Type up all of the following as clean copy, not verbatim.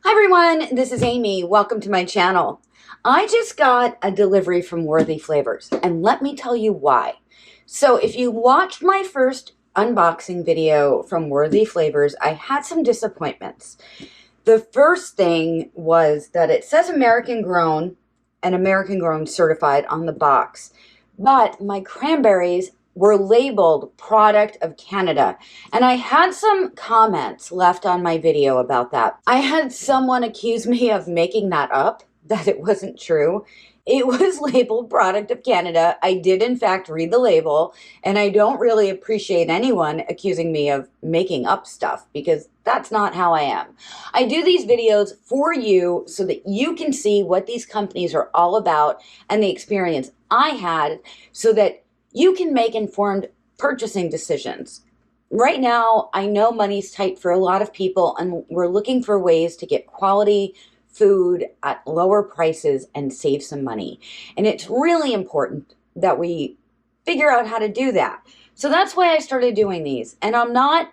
Hi everyone, this is Amy. Welcome to my channel. I just got a delivery from Worthy Flavors, and let me tell you why. So if you watched my first unboxing video from Worthy Flavors, I had some disappointments. The first thing was that it says American grown and American grown certified on the box, but my cranberries were labeled product of Canada. And I had some comments left on my video about that. I had someone accuse me of making that up, that it wasn't true. It was labeled product of Canada. I did in fact read the label, and I don't really appreciate anyone accusing me of making up stuff because that's not how I am. I do these videos for you so that you can see what these companies are all about and the experience I had so that you can make informed purchasing decisions. Right now, I know money's tight for a lot of people, and we're looking for ways to get quality food at lower prices and save some money. And it's really important that we figure out how to do that. So that's why I started doing these. And I'm not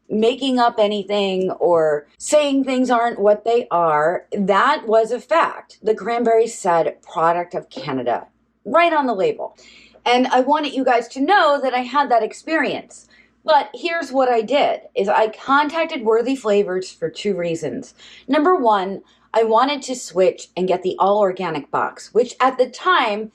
making up anything or saying things aren't what they are. That was a fact. The cranberries said product of Canada right on the label. And I wanted you guys to know that I had that experience. But here's what I did, is I contacted Worthy Flavors for two reasons. Number one, I wanted to switch and get the all organic box, which at the time,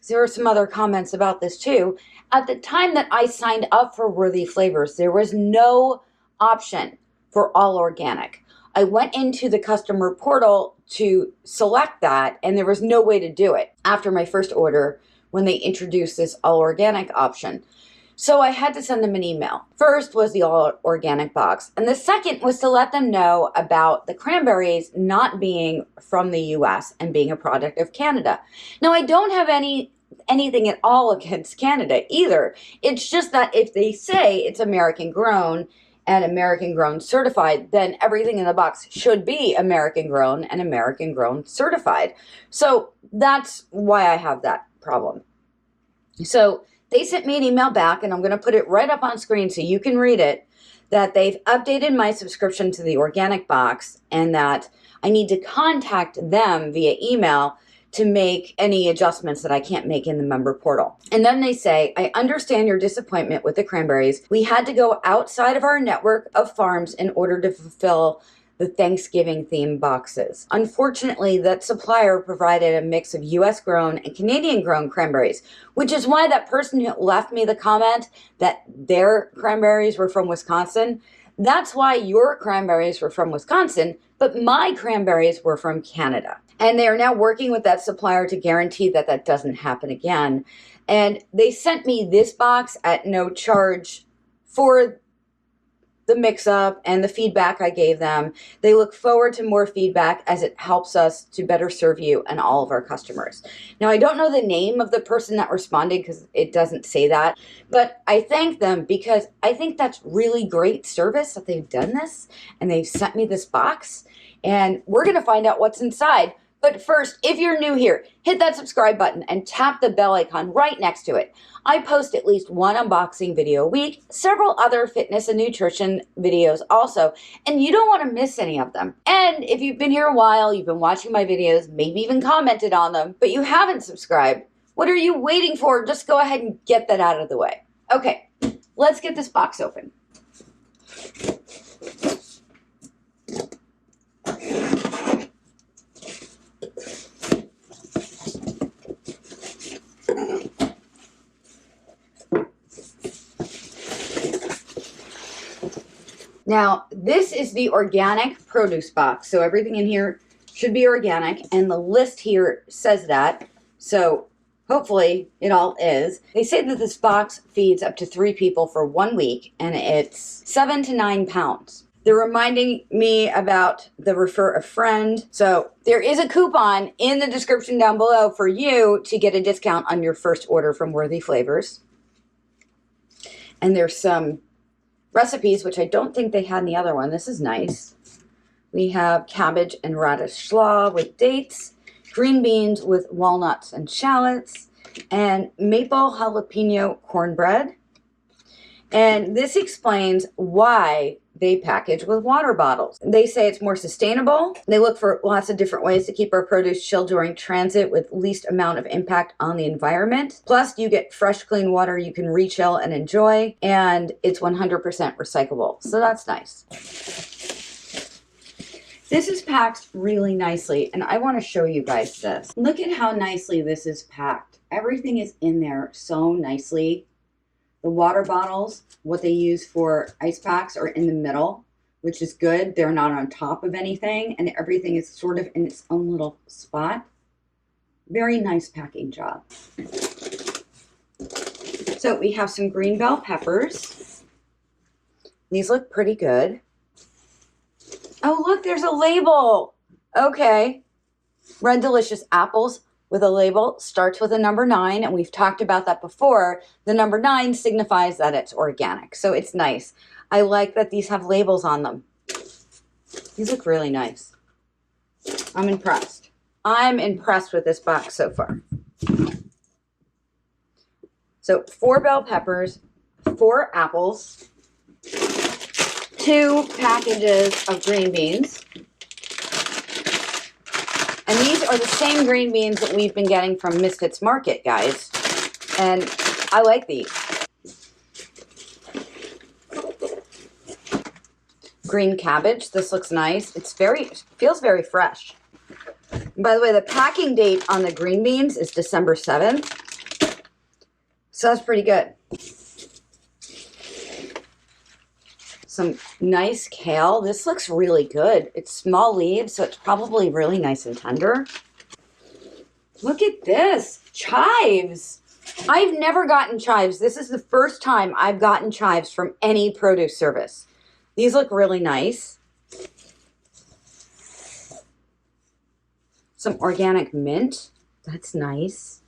there were some other comments about this too, at the time that I signed up for Worthy Flavors, there was no option for all organic. I went into the customer portal to select that, and there was no way to do it after my first order when they introduced this all organic option. So I had to send them an email. First was the all organic box, and the second was to let them know about the cranberries not being from the US and being a product of Canada. Now, I don't have anything at all against Canada either. It's just that if they say it's American grown and American grown certified, then everything in the box should be American grown and American grown certified. So that's why I have that problem. So they sent me an email back, and I'm going to put it right up on screen so you can read it, that they've updated my subscription to the organic box and that I need to contact them via email to make any adjustments that I can't make in the member portal. And then they say, I understand your disappointment with the cranberries. We had to go outside of our network of farms in order to fulfill the Thanksgiving themed boxes. Unfortunately, that supplier provided a mix of US grown and Canadian grown cranberries, which is why that person who left me the comment that their cranberries were from Wisconsin, that's why your cranberries were from Wisconsin, but my cranberries were from Canada. And they are now working with that supplier to guarantee that that doesn't happen again. And they sent me this box at no charge for the mix-up and the feedback I gave them. They look forward to more feedback as it helps us to better serve you and all of our customers. Now, I don't know the name of the person that responded because it doesn't say that, but I thank them because I think that's really great service that they've done this and they've sent me this box, and we're going to find out what's inside. But first, if you're new here, hit that subscribe button and tap the bell icon right next to it. I post at least one unboxing video a week, several other fitness and nutrition videos also, and you don't want to miss any of them. And if you've been here a while, you've been watching my videos, maybe even commented on them, but you haven't subscribed, what are you waiting for? Just go ahead and get that out of the way. Okay, let's get this box open. Now, this is the organic produce box, so everything in here should be organic, and the list here says that, so hopefully it all is. They say that this box feeds up to 3 people for 1 week, and it's 7 to 9 pounds. They're reminding me about the refer a friend, so there is a coupon in the description down below for you to get a discount on your first order from Worthy Flavors. And there's some recipes, which I don't think they had in the other one. This is nice. We have cabbage and radish slaw with dates, green beans with walnuts and shallots, and maple jalapeno cornbread. And this explains why they package with water bottles. They say it's more sustainable. They look for lots of different ways to keep our produce chilled during transit with least amount of impact on the environment. Plus, you get fresh, clean water you can rechill and enjoy, and it's 100% recyclable. So that's nice. This is packed really nicely, and I want to show you guys this. Look at how nicely this is packed. Everything is in there so nicely. The water bottles, what they use for ice packs, are in the middle, which is good. They're not on top of anything, and everything is sort of in its own little spot. Very nice packing job. So we have some green bell peppers. These look pretty good. Oh, look, there's a label. Okay. Red Delicious apples with a label starts with a number 9, and we've talked about that before. The number 9 signifies that it's organic, so it's nice. I like that these have labels on them. These look really nice. I'm impressed. I'm impressed with this box so far. So 4 bell peppers, 4 apples, 2 packages of green beans. And these are the same green beans that we've been getting from Misfits Market, guys. And I like these. Green cabbage. This looks nice. Feels very fresh. And by the way, the packing date on the green beans is December 7th. So that's pretty good. Some nice kale. This looks really good. It's small leaves, so it's probably really nice and tender. Look at this. Chives. I've never gotten chives. This is the first time I've gotten chives from any produce service. These look really nice. Some organic mint. That's nice.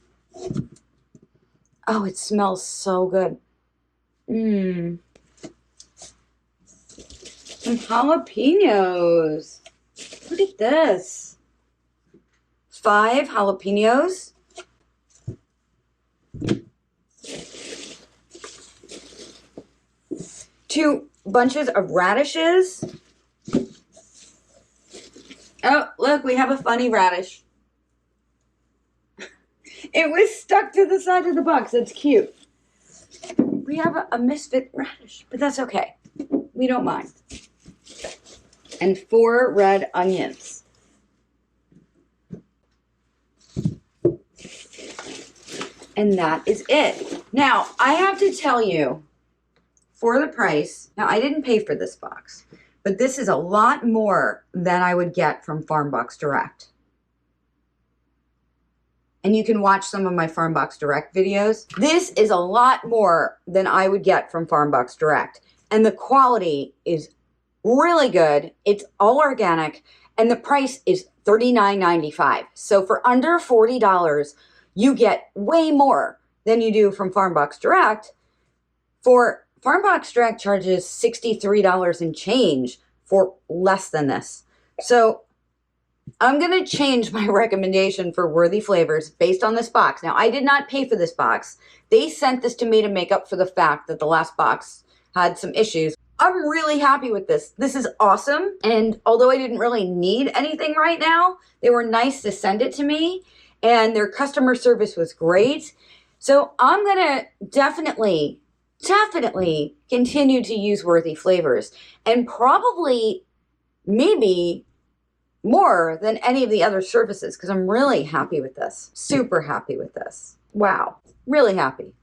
Oh, it smells so good. Some jalapenos. Look at this. 5 jalapenos. 2 bunches of radishes. Oh, look, we have a funny radish. It was stuck to the side of the box. That's cute. We have a misfit radish, but that's okay. We don't mind. And 4 red onions. And that is it. Now, I have to tell you, for the price, now I didn't pay for this box, but this is a lot more than I would get from Farmbox Direct. And you can watch some of my Farmbox Direct videos. This is a lot more than I would get from Farmbox Direct. And the quality is really good. It's all organic, and the price is $39.95. So for under $40, you get way more than you do from Farmbox Direct. For Farmbox Direct charges $63 and change for less than this. So I'm going to change my recommendation for Worthy Flavors based on this box. Now, I did not pay for this box. They sent this to me to make up for the fact that the last box had some issues. I'm really happy with this. This is awesome. And although I didn't really need anything right now, they were nice to send it to me, and their customer service was great. So I'm going to definitely continue to use Worthy Flavors, and probably maybe more than any of the other services, because I'm really happy with this. Super happy with this. Wow. Really happy.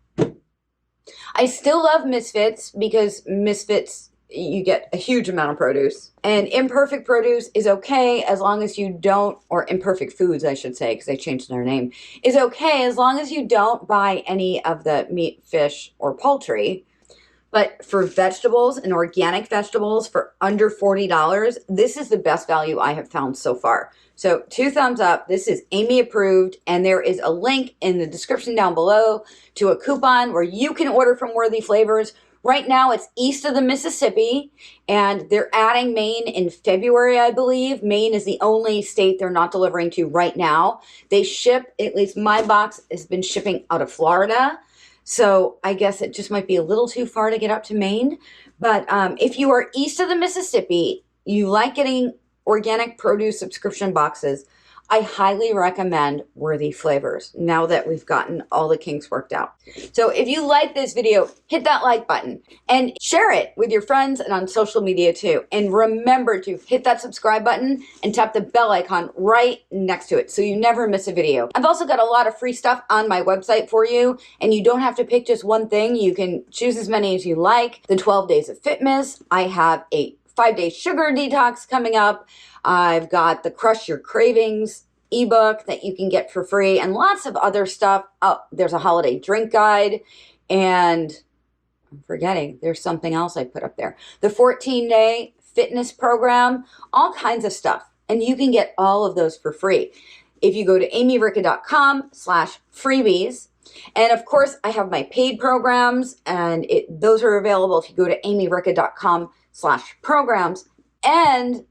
I still love Misfits because Misfits, you get a huge amount of produce. And Imperfect Produce is okay as long as you don't, or Imperfect Foods, I should say, because they changed their name, is okay as long as you don't buy any of the meat, fish, or poultry. But for vegetables and organic vegetables for under $40, this is the best value I have found so far. So 2 thumbs up. This is Aimée approved, and there is a link in the description down below to a coupon where you can order from Worthy Flavors. Right now it's east of the Mississippi, and they're adding Maine in February, I believe. Maine is the only state they're not delivering to right now. They ship, at least my box has been shipping out of Florida. So I guess it just might be a little too far to get up to Maine. But if you are east of the Mississippi, you like getting organic produce subscription boxes, I highly recommend Worthy Flavors now that we've gotten all the kinks worked out. So if you like this video, hit that like button and share it with your friends and on social media too. And remember to hit that subscribe button and tap the bell icon right next to it so you never miss a video. I've also got a lot of free stuff on my website for you, and you don't have to pick just one thing. You can choose as many as you like. The 12 Days of Fitness. I have a 5-day sugar detox coming up. I've got the Crush Your Cravings ebook that you can get for free and lots of other stuff. Oh, there's a holiday drink guide, and I'm forgetting, there's something else I put up there. The 14-day fitness program, all kinds of stuff. And you can get all of those for free if you go to aimeericca.com/freebies. And of course, I have my paid programs, and those are available if you go to aimeericca.com/programs. And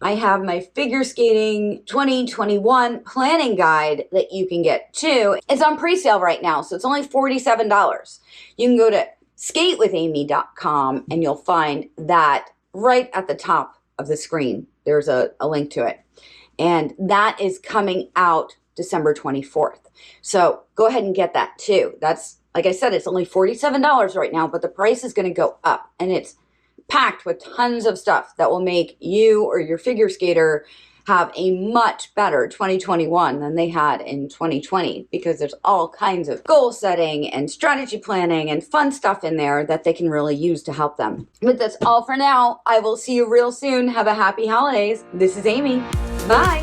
I have my figure skating 2021 planning guide that you can get too. It's on pre-sale right now, so it's only $47. You can go to skatewithaimee.com and you'll find that right at the top of the screen. There's a link to it. And that is coming out December 24th. So go ahead and get that too. That's, like I said, it's only $47 right now, but the price is going to go up, and it's packed with tons of stuff that will make you or your figure skater have a much better 2021 than they had in 2020, because there's all kinds of goal setting and strategy planning and fun stuff in there that they can really use to help them. But that's all for now. I will see you real soon. Have a happy holidays. This is Aimee. Bye.